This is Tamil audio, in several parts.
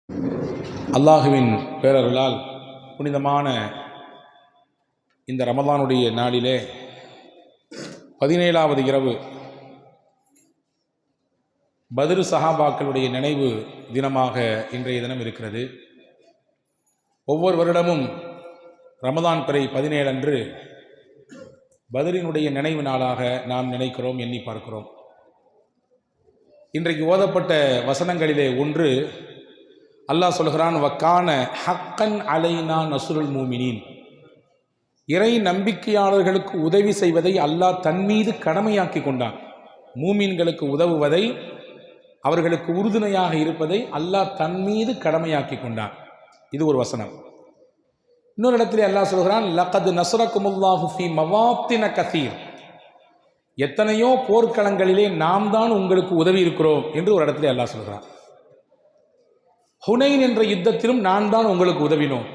அல்லாஹுவின் பேரருளால் புனிதமான இந்த ரமதானுடைய நாளிலே 17வது இரவு பத்ர் சஹாபாக்களுடைய நினைவு தினமாக இன்றைய தினம் இருக்கிறது. ஒவ்வொரு வருடமும் ரமதான் பிறை 17 அன்று பத்ரினுடைய நினைவு நாளாக நாம் நினைக்கிறோம், எண்ணி பார்க்கிறோம். இன்றைக்கு ஓதப்பட்ட வசனங்களிலே ஒன்று அல்லாஹ் சொல்கிறான், வக்கான ஹக்கன் அலைனா நஸ்ருல் மூமினீன். இறை நம்பிக்கையாளர்களுக்கு உதவி செய்வதை அல்லாஹ் தன் மீது கடமையாக்கி கொண்டான். மூமீன்களுக்கு உதவுவதை, அவர்களுக்கு உறுதுணையாக இருப்பதை அல்லாஹ் தன் மீது கடமையாக்கி கொண்டான். இது ஒரு வசனம். இன்னொரு இடத்திலே அல்லாஹ் சொல்கிறான், லகத் நஸ்ரகுமுல்லாஹு ஃபீ மவாத்தின கஸீர். எத்தனையோ போர்க்களங்களிலே நாம் தான் உங்களுக்கு உதவி இருக்கிறோம் என்று ஒரு இடத்திலே அல்லாஹ் சொல்கிறான். ஹுனைன் என்ற யுத்தத்திலும் நான் தான் உங்களுக்கு உதவினோம்.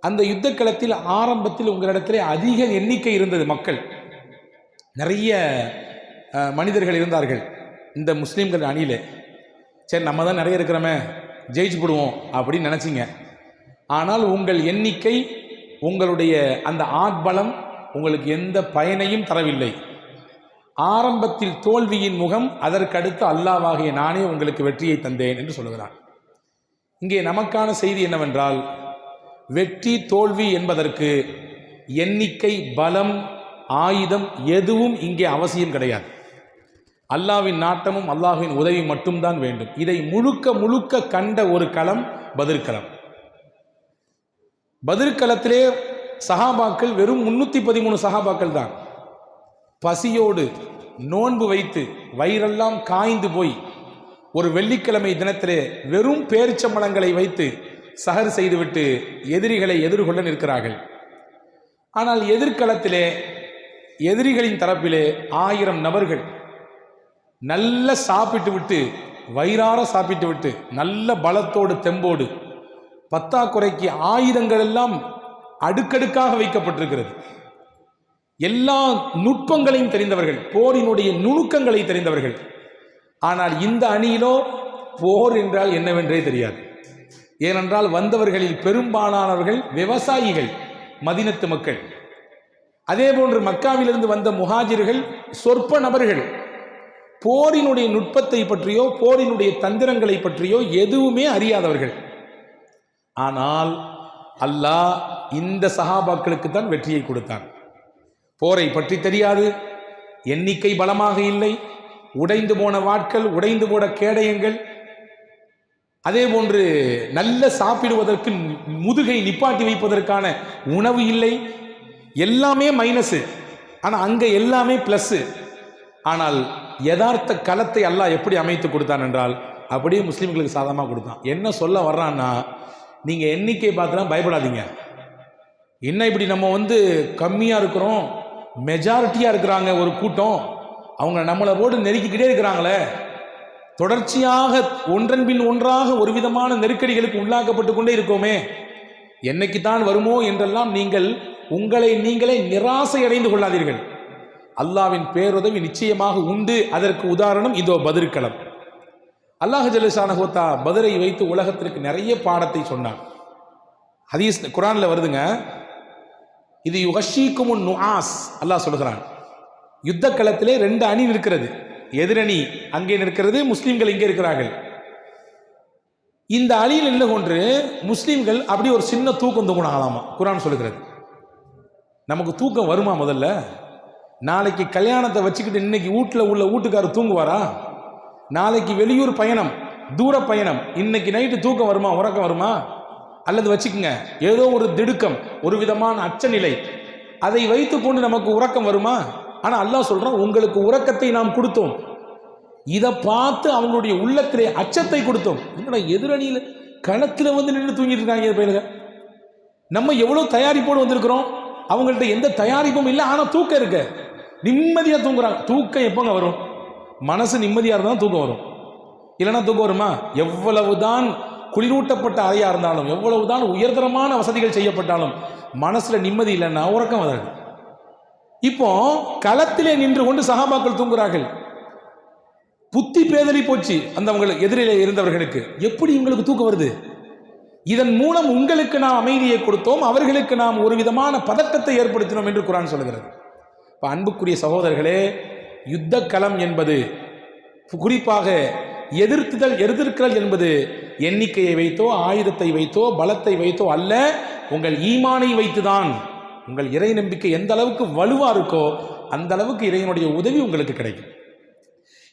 அந்த யுத்த களத்தில் ஆரம்பத்தில் உங்களிடத்திலே அதிக எண்ணிக்கை இருந்தது, மக்கள் நிறைய மனிதர்கள் இருந்தார்கள் இந்த முஸ்லீம்கள் அணியிலே. சரி, நம்ம தான் நிறைய இருக்கிறோமே, ஜெயிச்சு போடுவோம் அப்படின்னு நினச்சிங்க. ஆனால் உங்கள் எண்ணிக்கை, உங்களுடைய அந்த ஆட்பலம் உங்களுக்கு எந்த பயனையும் தரவில்லை. ஆரம்பத்தில் தோல்வியின் முகம், அதற்கடுத்து அல்லாஹ்வாகிய நானே உங்களுக்கு வெற்றியை தந்தேன் என்று சொல்லுகிறான். இங்கே நமக்கான செய்தி என்னவென்றால், வெற்றி தோல்வி என்பதற்கு எண்ணிக்கை, பலம், ஆயுதம் எதுவும் இங்கே அவசியம் கிடையாது. அல்லாஹ்வின் நாட்டமும் அல்லாஹ்வின் உதவி மட்டும்தான் வேண்டும். இதை முழுக்க முழுக்க கண்ட ஒரு களம் பத்ர் களம். பத்ர் களத்திலே சஹாபாக்கள் வெறும் 313 சஹாபாக்கள் தான். பசியோடு நோன்பு வைத்து வயிறெல்லாம் காய்ந்து போய் ஒரு வெள்ளிக்கிழமை தினத்திலே வெறும் பேரிச்சம்பழங்களை வைத்து சஹர் செய்துவிட்டு எதிரிகளை எதிர்கொள்ள நிற்கிறார்கள். ஆனால் எதிர்களத்திலே எதிரிகளின் தரப்பிலே 1000 நபர்கள் நல்ல சாப்பிட்டு விட்டு, வயிறார சாப்பிட்டு விட்டு, நல்ல பலத்தோடு தெம்போடு, பத்தாக்குறைக்கு ஆயுதங்கள் எல்லாம் அடுக்கடுக்காக வைக்கப்பட்டிருக்கிறது. எல்லா நுட்பங்களையும் தெரிந்தவர்கள், போரினுடைய நுணுக்கங்களை தெரிந்தவர்கள். ஆனால் இந்த அணியிலோ போர் என்றால் என்னவென்றே தெரியாது. ஏனென்றால் வந்தவர்களில் பெரும்பாலானவர்கள் விவசாயிகள், மதீனத்து மக்கள். அதே போன்று மக்காவிலிருந்து வந்த முஹாஜிர்கள் சொற்ப நபர்கள். போரினுடைய நுட்பத்தை பற்றியோ போரினுடைய தந்திரங்களை பற்றியோ எதுவுமே அறியாதவர்கள். ஆனால் அல்லாஹ் இந்த சஹாபாக்களுக்கு தான் வெற்றியை கொடுத்தான். போரை பற்றி தெரியாது, எண்ணிக்கை பலமாக இல்லை, உடைந்து போன வாட்கள், உடைந்து போன கேடயங்கள், அதே போன்று நல்ல சாப்பிடுவதற்கு முதுகை நிப்பாட்டி வைப்பதற்கான உணவு இல்லை. எல்லாமே மைனஸு, ஆனால் அங்கே எல்லாமே ப்ளஸ்ஸு. ஆனால் யதார்த்த களத்தை அல்லாஹ் எப்படி அமைத்து கொடுத்தான் என்றால், அப்படியே முஸ்லீம்களுக்கு சாதமாக கொடுத்தான். என்ன சொல்ல வர்றான்னா, நீங்கள் எண்ணிக்கை பார்த்துலாம் பயப்படாதீங்க. என்ன இப்படி நம்ம கம்மியாக இருக்கிறோம், மெஜாரிட்டியாக இருக்கிறாங்க ஒரு கூட்டம், அவங்க நம்மளை போட்டு நெருக்கிக்கிட்டே இருக்கிறாங்களே, தொடர்ச்சியாக ஒன்றன் பின் ஒன்றாக ஒரு விதமான நெருக்கடிகளுக்கு உள்ளாக்கப்பட்டு கொண்டே இருக்கோமே, என்னைக்குத்தான் வருமோ என்றெல்லாம் நீங்கள் உங்களை நீங்களே நிராசை அடைந்து கொள்ளாதீர்கள். அல்லாஹ்வின் பேருதவி நிச்சயமாக உண்டு. அதற்கு உதாரணம் இதோ பத்ர் களம். அல்லாஹ் ஜல்லஷானஹு வ தஆலா பத்ரை வைத்து உலகத்திற்கு நிறைய பாடத்தை சொன்னான். ஹதீஸ் குர்ஆன்ல வருதுங்க, இது யுகஷீக்குமுன் நுஆஸ். அல்லாஹ் சொல்கிறான், யுத்த களத்திலே 2 அணி நிற்கிறது. எதிரணி அங்கே நிற்கிறது, முஸ்லிம்கள் இங்கே இருக்கிறார்கள். இந்த அணியில் நின்று கொண்டு முஸ்லிம்கள் அப்படி ஒரு சின்ன தூக்கம் தூங்கினாங்களாமா. குர்ஆன் சொல்லுகிறது. நமக்கு தூக்கம் வருமா? முதல்ல நாளைக்கு கல்யாணத்தை வச்சுக்கிட்டு இன்னைக்கு வீட்டில் உள்ள வீட்டுக்காரர் தூங்குவாரா? நாளைக்கு வெளியூர் பயணம், தூர பயணம், இன்னைக்கு நைட்டு தூக்கம் வருமா? உறக்கம் வருமா? அல்லது வச்சுக்கோங்க, ஏதோ ஒரு திடுக்கம், ஒரு விதமான அச்சநிலை, அதை வைத்துக்கொண்டு நமக்கு உறக்கம் வருமா? ஆனால் அல்லாஹ் சொல்றான், உங்களுக்கு உறக்கத்தை நாம் கொடுத்தோம். இதை பார்த்து அவங்களுடைய உள்ளத்திலே அச்சத்தை கொடுத்தோம். என்னடா எதிரணியில் களத்தில் நின்று தூங்கிட்டு இருக்காங்க பயிலுங்க. நம்ம எவ்வளோ தயாரிப்போடு வந்திருக்கிறோம், அவங்கள்ட்ட எந்த தயாரிப்பும் இல்லை, ஆனால் தூக்கம் இருக்கு, நிம்மதியாக தூங்குறாங்க. தூக்கம் எப்போங்க வரும்? மனசு நிம்மதியாக இருந்தால் தூக்கம் வரும், இல்லைன்னா தூக்கம் வருமா? எவ்வளவுதான் குளிரூட்டப்பட்ட அறையாக இருந்தாலும், எவ்வளவுதான் உயர்தரமான வசதிகள் செய்யப்பட்டாலும் மனசில் நிம்மதி இல்லைன்னா உறக்கம் வராது. இப்போ களத்திலே நின்று கொண்டு சஹாபாக்கள் தூங்குறார்கள். புத்தி பேதலி போச்சு அந்த எதிரிலே இருந்தவர்களுக்கு. எப்படி உங்களுக்கு தூக்கம் வருது? இதன் மூலம் உங்களுக்கு நாம் அமைதியை கொடுத்தோம், அவர்களுக்கு நாம் ஒரு விதமான பதட்டத்தை ஏற்படுத்தினோம் என்று குர்ஆன் சொல்கிறது. இப்போ அன்புக்குரிய சகோதரர்களே, யுத்த களம் என்பது, குறிப்பாக எதிர்த்தல் என்பது எண்ணிக்கையை வைத்தோ ஆயுதத்தை வைத்தோ பலத்தை வைத்தோ அல்ல, உங்கள் ஈமானை வைத்துதான். உங்கள் இறை நம்பிக்கை எந்த அளவுக்கு வலுவா இருக்கோ அந்த அளவுக்கு இறைவனுடைய உதவி உங்களுக்கு கிடைக்கும்.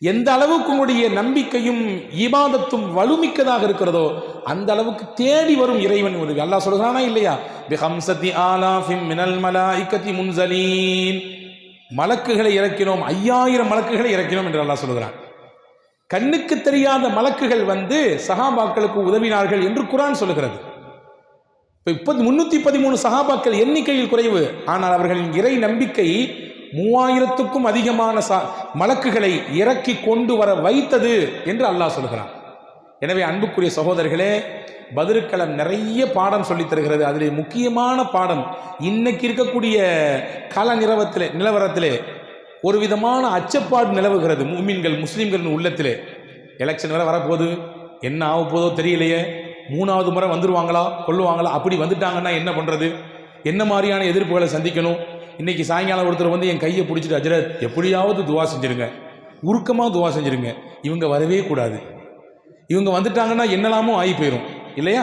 எந்த அளவுக்கு உங்களுடைய நம்பிக்கையும் ஈபாதத்தும் வலுமிக்கதாக இருக்கிறதோ அந்த அளவுக்கு தேடி வரும் இறைவன் உதவி. அல்லாஹ் சொல்கிறானா இல்லையா? பிஹம்சதி ஆலாஃபிம் மினல் மலாயிகதி முன்ஸலீன், மலக்குகளை இறக்கினோம், 5000 மலக்குகளை இறக்கினோம் என்று அல்லாஹ் சொல்கிறான். கண்ணுக்கு தெரியாத மலக்குகள் வந்து சஹாபாக்களுக்கு உதவினார்கள் என்று குர்ஆன் சொல்கிறது. இப்போ 313 சஹாபாக்கள் எண்ணிக்கையில் குறைவு, ஆனால் அவர்களின் இறை நம்பிக்கை 3000க்கும் அதிகமான மலக்குகளை இறக்கி கொண்டு வர வைத்தது என்று அல்லாஹ் சொல்கிறான். எனவே அன்புக்குரிய சகோதரர்களே, பத்ருக்களம் நிறைய பாடம் சொல்லித் தருகிறது. அதில் முக்கியமான பாடம், இன்னைக்கு இருக்கக்கூடிய கால நிலவரத்திலே ஒரு விதமான அச்சப்பாடு நிலவுகிறது முஃமின்கள் முஸ்லீம்களின் உள்ளத்திலே. எலெக்ஷன் வேற வரப்போகுது, என்ன ஆக போதோ தெரியலையே, 3வது முறை வந்துடுவாங்களா கொள்ளுவாங்களா, அப்படி வந்துட்டாங்கன்னா என்ன பண்ணுறது, என்ன மாதிரியான எதிர்ப்புகளை சந்திக்கணும். இன்னைக்கு சாயங்காலம் ஒருத்தர் வந்து என் கையை பிடிச்சிட்டு, ஹஜ்ரத் எப்படியாவது துவா செஞ்சிருங்க, உருக்கமாக துவா செஞ்சிருங்க, இவங்க வரவே கூடாது, இவங்க வந்துட்டாங்கன்னா என்னெல்லாமோ ஆகி போயிடும் இல்லையா?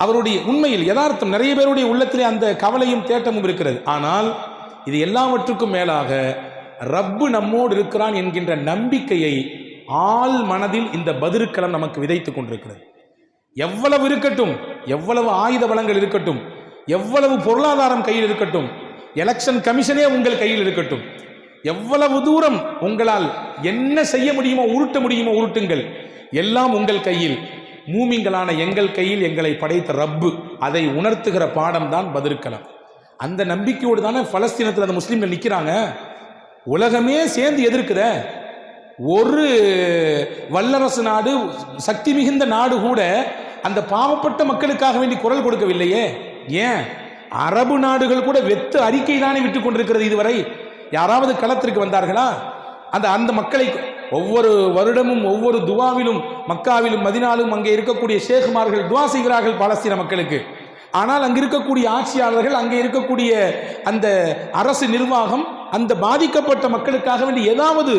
அவருடைய உண்மையில் யதார்த்தம் நிறைய பேருடைய உள்ளத்திலே அந்த கவலையும் தேட்டமும் இருக்கிறது. ஆனால் இது எல்லாவற்றுக்கும் மேலாக ரப்பு நம்மோடு இருக்கிறான் என்கின்ற நம்பிக்கையை ஆள் மனதில் இந்த பத்ருக்களம் நமக்கு விதைத்து கொண்டிருக்கிறது. எவ்வளவு இருக்கட்டும், எவ்வளவு ஆயுத பலங்கள் இருக்கட்டும், எவ்வளவு பொருளாதாரம் கையில் இருக்கட்டும், எலெக்ஷன் கமிஷனே உங்கள் கையில் இருக்கட்டும், எவ்வளவு தூரம் உங்களால் என்ன செய்ய முடியுமோ உருட்ட முடியுமோ உருட்டுங்கள், எல்லாம் உங்கள் கையில். மூமின்களான எங்கள் கையில் எங்களை படைத்த ரப்பு, அதை உணர்த்துகிற பாடம் தான் பத்ருக்களம். அந்த நம்பிக்கையோடு தானே பலஸ்தீனத்தில் அந்த முஸ்லீம்கள் நிற்கிறாங்க. உலகமே சேர்ந்து எதிர்க்கிற ஒரு வல்லரசு நாடு, சக்தி மிகுந்த நாடு கூட அந்த பாவப்பட்ட மக்களுக்காக வேண்டி குரல் கொடுக்கவில்லையே. ஏன் அரபு நாடுகள் கூட வெத்து அறிக்கை தானே விட்டு கொண்டிருக்கிறது. இதுவரை யாராவது களத்திற்கு வந்தார்களா? அந்த மக்களை ஒவ்வொரு வருடமும் ஒவ்வொரு துவாவிலும் மக்காவிலும் மதினாலும் அங்கே இருக்கக்கூடிய ஷேகுமார்கள் துவா செய்கிறார்கள் பாலஸ்தீன மக்களுக்கு. ஆனால் அங்கு இருக்கக்கூடிய ஆட்சியாளர்கள், அங்கே இருக்கக்கூடிய அந்த அரசு நிர்வாகம் அந்த பாதிக்கப்பட்ட மக்களுக்காக வேண்டி ஏதாவது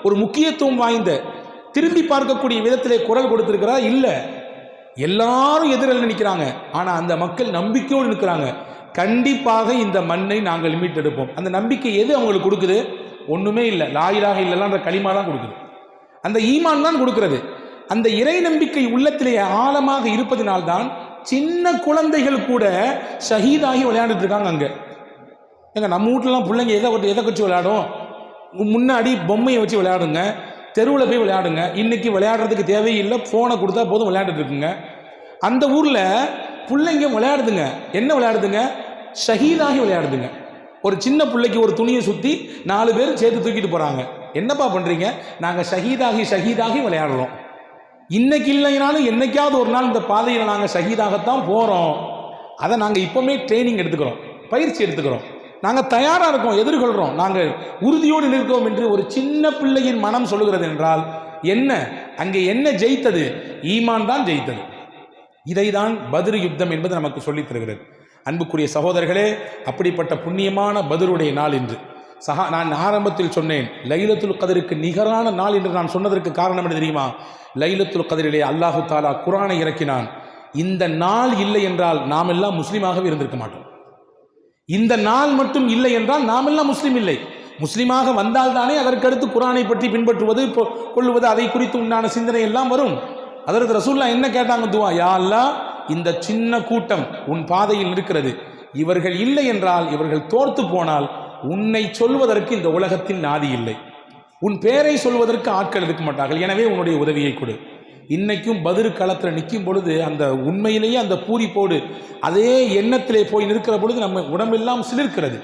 ஒரு முக்கியத்துவம் வாய்ந்த திரும்பி பார்க்கக்கூடிய விதத்திலே குரல் கொடுத்திருக்கிறா? இல்லை. எல்லாரும் எதிரில் நிற்கிறாங்க. ஆனால் அந்த மக்கள் நம்பிக்கையோடு நிற்கிறாங்க. கண்டிப்பாக இந்த மண்ணை நாங்கள் மீட்டெடுப்போம். அந்த நம்பிக்கை எது அவங்களுக்கு கொடுக்குது? ஒன்றுமே இல்லை, லா இலாஹ இல்லல்லாஹ்ன்ற கலிமா தான் கொடுக்குது, அந்த ஈமான் தான் கொடுக்கிறது. அந்த இறை நம்பிக்கை உள்ளத்திலே ஆழமாக இருப்பதினால்தான் சின்ன குழந்தைகள் கூட ஷஹீதாகி விளையாண்டுட்டு இருக்காங்க. அங்கே எங்க நம்ம வீட்டிலலாம் பிள்ளைங்க எதை வச்சு விளையாடும்? முன்னாடி பொம்மையை வச்சு விளையாடுங்க, தெருவில் போய் விளையாடுங்க. இன்னைக்கு விளையாடுறதுக்கு தேவையில்லை, ஃபோனை கொடுத்தா போதும் விளையாண்டுட்டு இருக்குங்க. அந்த ஊரில் பிள்ளைங்க விளையாடுதுங்க. என்ன விளையாடுதுங்க? ஷஹீதாகி விளையாடுதுங்க. ஒரு சின்ன பிள்ளைக்கு ஒரு துணியை சுற்றி 4 பேர் சேர்த்து தூக்கிட்டு போகிறாங்க. என்னப்பா பண்ணுறீங்க? நாங்கள் ஷஹீதாகி விளையாடுறோம். இன்னைக்கு இல்லைனாலும் என்னைக்காவது ஒரு நாள் இந்த பாதையில் நாங்கள் ஷஹீதாகத்தான் போகிறோம். அதை நாங்கள் இப்போவுமே ட்ரைனிங் எடுத்துக்கிறோம், பயிற்சி எடுத்துக்கிறோம், நாங்கள் தயாராக இருக்கோம், எதிர்கொள்கிறோம், நாங்கள் உறுதியோடு நிற்கிறோம் என்று ஒரு சின்ன பிள்ளையின் மனம் சொல்லுகிறது என்றால் என்ன? அங்கே என்ன ஜெயித்தது? ஈமான் தான் ஜெயித்தது. இதைதான் பத்ரு யுத்தம் என்பது நமக்கு சொல்லித் தருகிறது. அன்புக்குரிய சகோதரர்களே, அப்படிப்பட்ட புண்ணியமான பத்ருடைய நாள் இன்று. நான் ஆரம்பத்தில் சொன்னேன், லைலத்துல் கதருக்கு நிகரான நாள் என்று நான் சொன்னதற்கு காரணம் என்ன தெரியுமா? லைலத்துல் கதரிலே அல்லாஹு தாலா குர்ஆனை இறக்கினான். இந்த நாள் இல்லை என்றால் நாம் எல்லாம் முஸ்லீமாகவே இருந்திருக்க மாட்டோம். இந்த நாள் மட்டும் இல்லை என்றால் நாம் எல்லாம் முஸ்லீம் இல்லை. முஸ்லீமாக வந்தால் தானே அதற்கடுத்து குர்ஆனை பற்றி பின்பற்றுவது, கொள்ளுவது, அதை குறித்து உண்டான சிந்தனை எல்லாம் வரும். அதற்கு ரசூலுல்லாஹ் என்ன கேட்டாங்க? துவா, யா அல்லாஹ், இந்த சின்ன கூட்டம் உன் பாதையில் இருக்கிறது, இவர்கள் இல்லை என்றால், இவர்கள் தோர்த்து போனால் உன்னை சொல்வதற்கு இந்த உலகத்தில் நாதி இல்லை, உன் பேரை சொல்வதற்கு ஆட்கள் இருக்க மாட்டார்கள், எனவே உன்னுடைய உதவியை கொடு. இன்னைக்கும் பத்ரு களத்தில் நிற்கும் பொழுது அந்த உண்மையிலேயே அந்த பூரிப்போடு அதே எண்ணத்திலே போய் நிற்கிற பொழுது நம்ம உடம்பெல்லாம் சிலிர்க்கிறது.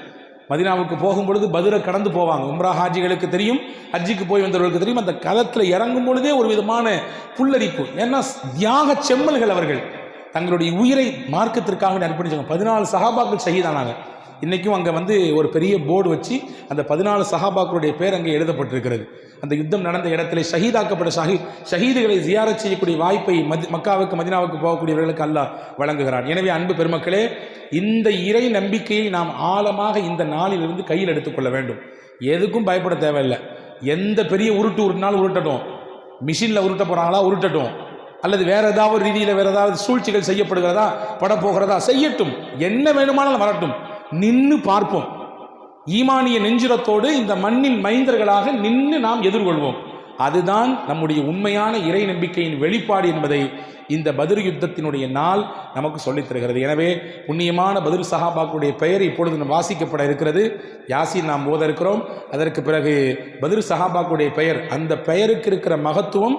மதீனாவுக்கு போகும் பொழுது பத்ரை கடந்து போவாங்க. உம்ரா ஹாஜிகளுக்கு தெரியும், ஹஜ்ஜிக்கு போய் வந்தவர்களுக்கு தெரியும். அந்த களத்தில் இறங்கும் பொழுதே ஒரு விதமான புல்லரிப்பு. ஏன்னா தியாக செம்மல்கள், அவர்கள் தங்களுடைய உயிரை மார்க்கத்திற்காக அர்ப்பணிச்சாங்க. 14 சஹாபாக்கள் ஷஹீதானாங்க. இன்றைக்கும் அங்கே வந்து ஒரு பெரிய போர்டு வச்சு அந்த 14 சஹாபாக்களுடைய பேர் அங்கே எழுதப்பட்டிருக்கிறது. அந்த யுத்தம் நடந்த இடத்துல ஷஹீதாக்கப்பட்ட ஷஹீதுகளை ஜியாரத் செய்யக்கூடிய வாய்ப்பை மக்காவுக்கு மதினாவுக்கு போகக்கூடியவர்களுக்கு அல்லாஹ் வழங்குகிறான். எனவே அன்பு பெருமக்களே, இந்த இறை நம்பிக்கையை நாம் ஆழமாக இந்த நாளிலிருந்து கையில் எடுத்துக்கொள்ள வேண்டும். எதுக்கும் பயப்பட தேவையில்லை. எந்த பெரிய உருட்டினாலும் உருட்டட்டும், மிஷினில் உருட்ட போகிறாங்களா உருட்டட்டும், அல்லது வேற ஏதாவது ரீதியில் வேற ஏதாவது சூழ்ச்சிகள் செய்யப்படுகிறதா படப்போகிறதா செய்யட்டும், என்ன வேணுமானாலும் வரட்டும், நின்று பார்ப்போம். ஈமானிய நெஞ்சுரத்தோடு இந்த மண்ணின் மைந்தர்களாக நின்று நாம் எதிர்கொள்வோம். அதுதான் நம்முடைய உண்மையான இறை நம்பிக்கையின் வெளிப்பாடு என்பதை இந்த பத்ர் யுத்தத்தினுடைய நாள் நமக்கு சொல்லித் தருகிறது. எனவே புண்ணியமான பத்ர் சஹாபாக்களுடைய பெயர் இப்பொழுது வாசிக்கப்பட இருக்கிறது. யாசீன் நாம் ஓத இருக்கிறோம். அதற்கு பிறகு பத்ர் சஹாபாக்களுடைய பெயர், அந்த பெயருக்கு இருக்கிற மகத்துவம்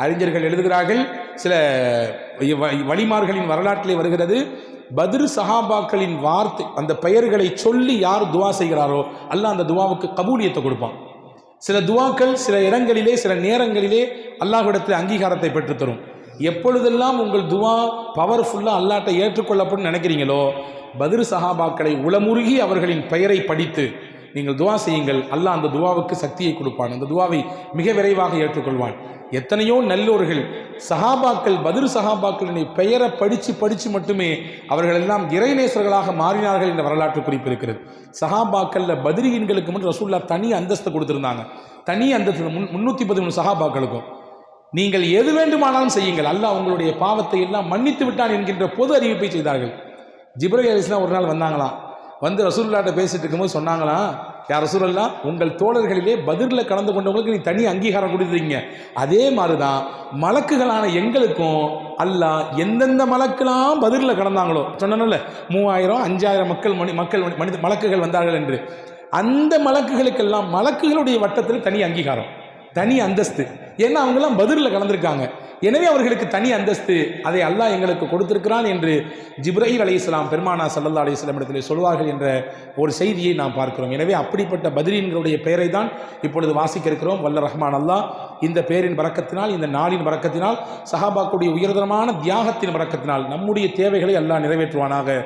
அறிஞர்கள் எழுதுகிறார்கள். சில வழிமார்களின் வரலாற்றிலே வருகிறது, பத்ர் சஹாபாக்களின் வார்த்தை அந்த பெயர்களை சொல்லி யார் துவா செய்கிறாரோ அல்லாஹ் அந்த துவாவுக்கு கபூலியத்தை கொடுப்பான். சில துவாக்கள் சில இடங்களிலே சில நேரங்களிலே அல்லாஹ்விடத்தில் அங்கீகாரத்தை பெற்றுத்தரும். எப்பொழுதெல்லாம் உங்கள் துவா பவர்ஃபுல்லாக அல்லாஹ்ட்ட ஏற்றுக்கொள்ளப்படும் நினைக்கிறீங்களோ, பத்ர் சஹாபாக்களை உளமுருகி அவர்களின் பெயரை படித்து நீங்கள் துவா செய்யுங்கள். அல்லாஹ் அந்த துவாவுக்கு சக்தியை கொடுப்பான், அந்த துவாவை மிக விரைவாக ஏற்றுக்கொள்வான். எத்தனையோ நல்லோர்கள் சஹாபாக்கள் பத்ர் சஹாபாக்களின் பெயரை படித்து மட்டுமே அவர்கள் எல்லாம் இறைநேசர்களாக மாறினார்கள் என்ற வரலாற்று குறிப்பு இருக்கிறது. சஹாபாக்களில் பத்ரீன்களுக்கு முன் ரசூலுல்லாஹ் தனி அந்தஸ்து கொடுத்திருந்தாங்க. தனி அந்தஸ்து 313 சஹாபாக்களுக்கும். நீங்கள் எது வேண்டுமானாலும் செய்யுங்கள், அல்லாஹ் உங்களுடைய பாவத்தை எல்லாம் மன்னித்து விட்டான் என்கின்ற பொது அறிவிப்பை செய்தார்கள். ஜிப்ரீல் அலைஹிஸ்ஸலாம் ஒரு நாள் வந்தாங்களாம். வந்து ரசூலுல்லாஹ்ட்ட பேசிட்டு இருக்கும்போது சொன்னாங்களாம், யார் ரசூலல்லாஹ், உங்கள் தோழர்களிலே பத்ரில் கலந்து கொண்டவங்களுக்கு நீ தனி அங்கீகாரம் கொடுத்துருக்கீங்க, அதே மாதிரி தான் மலக்குகளான எங்களுக்கும் அல்லாஹ் எந்தெந்த மலக்கெல்லாம் பத்ரில் கலந்தாங்களோ சொன்னல 3000 5000 மலக்குகள் வந்தார்கள் என்று, அந்த மலக்குகளுக்கெல்லாம் மலக்குகளுடைய வட்டத்தில் தனி அங்கீகாரம், தனி அந்தஸ்து. ஏன்னா அவங்கெல்லாம் பத்ரில் கலந்துருக்காங்க. எனவே அவர்களுக்கு தனி அந்தஸ்து அதை அல்லாஹ் எங்களுக்கு கொடுத்திருக்கிறான் என்று ஜிப்ரீல் அலைஹிஸ்ஸலாம் பெருமானா ஸல்லல்லாஹு அலைஹி வஸல்லம் இடத்திலே சொல்வார்கள் என்ற ஒரு செய்தியை நாம் பார்க்கிறோம். எனவே அப்படிப்பட்ட பத்ரீன்களுடைய பெயரை தான் இப்பொழுது வாசிக்க இருக்கிறோம். வல்ல ரஹ்மான் அல்லாஹ் இந்த பேரின் பரக்கத்தினால், இந்த நாளின் பரக்கத்தினால், சஹாபாக்களுடைய உயர்தரமான தியாகத்தின் பரக்கத்தினால் நம்முடைய தேவைகளை அல்லாஹ் நிறைவேற்றுவானாக,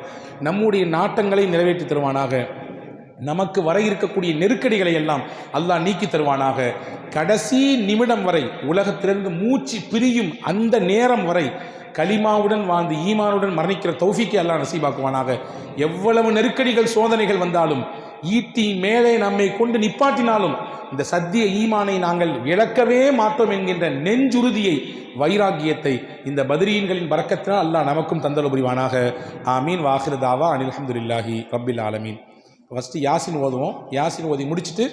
நம்முடைய நாட்டங்களை நிறைவேற்றி தருவானாக, நமக்கு வர இருக்கக்கூடிய நெருக்கடிகளை எல்லாம் அல்லாஹ் நீக்கி தருவானாக. கடைசி நிமிடம் வரை உலகத்திலிருந்து மூச்சு பிரியும் அந்த நேரம் வரை கலிமாவுடன் வாழ்ந்து ஈமானுடன் மரணிக்கிற தௌஃபீக்கை அல்லாஹ் நசீபாக்குவானாக. எவ்வளவு நெருக்கடிகள் சோதனைகள் வந்தாலும், ஈட்டி மேலே நம்மை கொண்டு நிப்பாட்டினாலும் இந்த சத்திய ஈமானை நாங்கள் இழக்கவே மாட்டோம் என்கின்ற நெஞ்சுறுதியை, வைராக்கியத்தை இந்த பத்ரீன்களின் பரக்கத்தினால் அல்லாஹ் நமக்கும் தந்தல் புரிவானாக. ஆமீன். வாஹிரு தாவா அனில் ஹம்துலில்லாஹி ரப்பில் ஆலமீன். ஃபஸ்ட்டு யாசின் ஓதுவோம். யாசின் ஓதி முடிச்சுட்டு